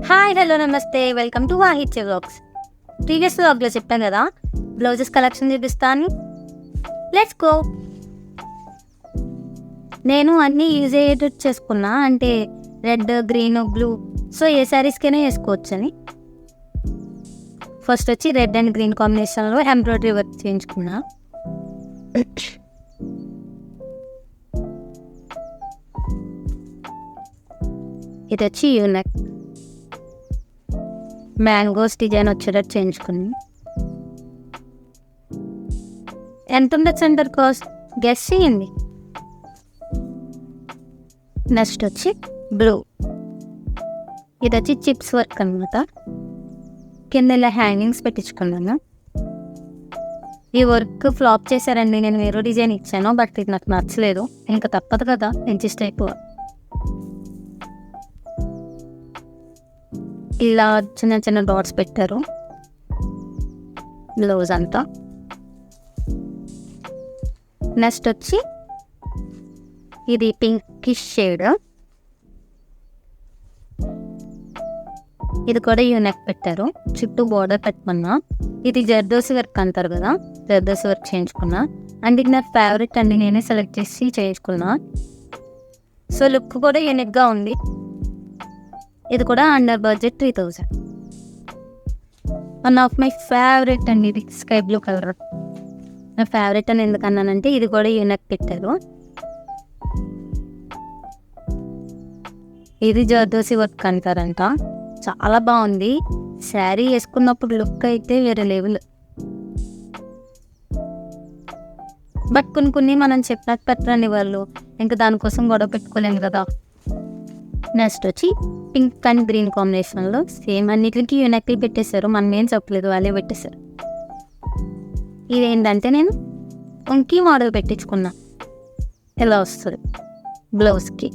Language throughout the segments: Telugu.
హాయ్ హలో నమస్తే welcome to Vahitya vlogs. Previous వ్లాగ్లో చెప్పాను కదా బ్లౌజెస్ కలెక్షన్ చూపిస్తాను. Let's go. నేను అన్నీ యూజ్ అయ్యేటట్టు చేసుకున్నా, అంటే రెడ్, గ్రీన్, బ్లూ, సో ఏ శారీస్కైనా వేసుకోవచ్చని. ఫస్ట్ వచ్చి రెడ్ అండ్ గ్రీన్ కాంబినేషన్లో ఎంబ్రాయిడరీ వర్క్ చేయించుకున్నా. ఇది వచ్చి యూనెక్ మ్యాంగోస్ డిజైన్ వచ్చేటట్టు చేయించుకుని. ఎంత ఉండదు సెంటర్ కాస్ట్ గెస్ చేయండి. నెక్స్ట్ వచ్చి బ్లూ, ఇది వచ్చి చిప్స్ వర్క్ అనమాట. కింద ఇలా హ్యాంగింగ్స్ పెట్టించుకున్నాను. ఈ వర్క్ ఫ్లాప్ చేశారండి, నేను వేరే డిజైన్ ఇచ్చాను, బట్ ఇది నాకు నచ్చలేదు. ఇంకా తప్పదు కదా, అడ్జస్ట్ అయిపో. ఇలా చిన్న చిన్న డాట్స్ పెట్టారు బ్లౌజ్ అంతా. నెక్స్ట్ వచ్చి ఇది పింకిష్ షేడ్, ఇది కూడా యూనెక్ పెట్టారు, చుట్టూ బోర్డర్ పెట్టమన్నా. ఇది జర్దోసి వర్క్ అంటారు కదా, జర్దోసి వర్క్ చేయించుకున్నా. అండ్ ఇది నా ఫేవరెట్ అండి, నేనే సెలెక్ట్ చేసి చేయించుకున్నా. సో లుక్ కూడా యూనిక్గా ఉంది. ఇది కూడా under budget 3000. One of my favourite అండి ఇది, స్కై బ్లూ కలర్. నా ఫేవరెట్ అని ఎందుకన్నానంటే ఇది కూడా యూనెక్ పెట్టారు. ఇది జర్దోసి వర్క్ అంటారంట, చాలా బాగుంది. శారీ వేసుకున్నప్పుడు లుక్ అయితే వేరే లెవెల్. బట్ కొన్ని మనం చెప్పినట్టు పెట్టరండి వాళ్ళు, ఇంకా దానికోసం గొడవ పెట్టుకోలేము కదా. నెక్స్ట్ వచ్చి పింక్ అండ్ గ్రీన్ కాంబినేషన్లో సేమ్ అన్నిటికి యూనెక్లు పెట్టేశారు, మనం ఏం చెప్పలేదు, వాళ్ళే పెట్టేశారు. ఇదేంటంటే నేను వంకీ మోడల్ పెట్టించుకున్నా, ఎలా వస్తుంది బ్లౌజ్కి.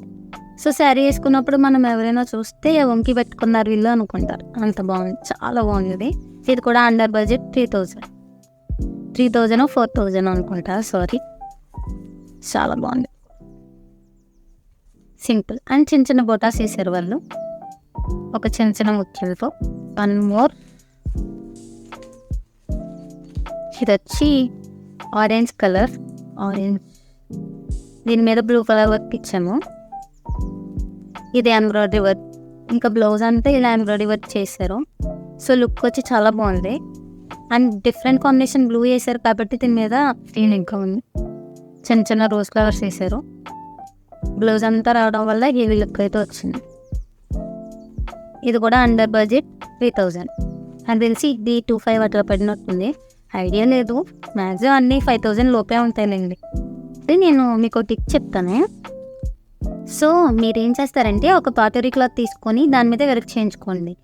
సో శారీ వేసుకున్నప్పుడు మనం ఎవరైనా చూస్తే వంకీ పెట్టుకున్నారు వీళ్ళు అనుకుంటారు, అంత బాగుంది, చాలా బాగుంది. ఇది కూడా అండర్ బడ్జెట్ 3000, 4000 అనుకుంటా, సారీ. చాలా బాగుంది, సింపుల్. అండ్ చిన్న చిన్న బొటాస్ వేసారు వాళ్ళు, ఒక చిన్న చిన్న ముత్యాలతో. వన్ మోర్, ఇది వచ్చి ఆరెంజ్ కలర్, ఆరెంజ్ దీని మీద బ్లూ కలర్ వర్క్ ఇచ్చాము. ఇది ఎంబ్రాయిడరీ వర్క్, ఇంకా బ్లౌజ్ అంతా ఇలా ఎంబ్రాయిడరీ వర్క్ చేశారు. సో లుక్ వచ్చి చాలా బాగుంది. అండ్ డిఫరెంట్ కాంబినేషన్ బ్లూ వేసారు కాబట్టి దీని మీద యూనిక్గా ఉంది. చిన్న చిన్న రోజ్ ఫ్లవర్స్ వేసారు. బ్లౌజ్ అంతా రావడం వల్ల హెవీ లుక్ అయితే వచ్చింది. ఇది కూడా అండర్ బడ్జెట్ 3000. నాకు తెలిసి ఇది 2500 అట్లా పడినట్టుంది, ఐడియా లేదు. మ్యాక్సిమం అన్నీ 5000 లోపే ఉంటాయిలేండి. నేను మీకు టిప్ చెప్తాను. సో మీరేం చేస్తారంటే ఒక పాటరీ క్లాత్ తీసుకొని దాని మీద వర్క్ చేయించుకోండి.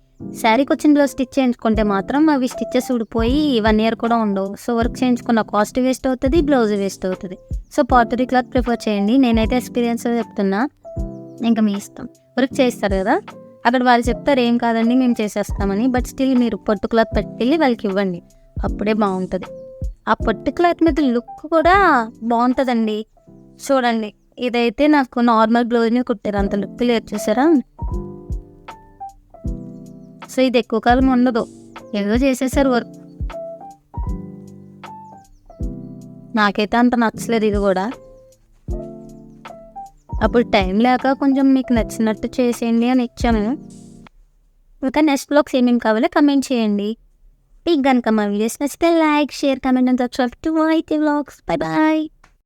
శారీకి వచ్చిన బ్లౌజ్ స్టిచ్ చేయించుకుంటే మాత్రం అవి స్టిచ్చెస్ ఊడిపోయి 1 year కూడా ఉండవు. సో వర్క్ చేయించుకున్న కాస్ట్ వేస్ట్ అవుతుంది, బ్లౌజ్ వేస్ట్ అవుతుంది. సో పాటరీ క్లాత్ ప్రిఫర్ చేయండి. నేనైతే ఎక్స్పీరియన్స్ చెప్తున్నా, ఇంకా మీ ఇష్టం. వర్క్ చేస్తారు కదా, అక్కడ వాళ్ళు చెప్తారు ఏం కాదండి మేము చేసేస్తామని, బట్ స్టిల్ మీరు పట్టు క్లాత్ పట్టుకెళ్ళి వాళ్ళకి ఇవ్వండి, అప్పుడే బాగుంటుంది. ఆ పట్టు క్లాత్ మీద లుక్ కూడా బాగుంటుందండి. చూడండి, ఇదైతే నాకు నార్మల్ బ్లౌజ్ మీద కుట్టారు, అంత లుక్ లేదు చూసారా. సో ఇది ఎక్కువ కాలం ఉండదు, ఏదో చేసేసారు వర్క్. నాకైతే అంత నచ్చలేదు ఇది కూడా. అప్పుడు టైం లేక కొంచెం మీకు నచ్చినట్టు చేసేయండి అని ఇచ్చాను. ఇంకా నెక్స్ట్ బ్లాగ్స్ ఏమేమి కావాలో కమెంట్ చేయండి. మీకు కనుక మా వీడియోస్ నచ్చితే like, share, comment and subscribe to Vahitya vlogs. Bye bye.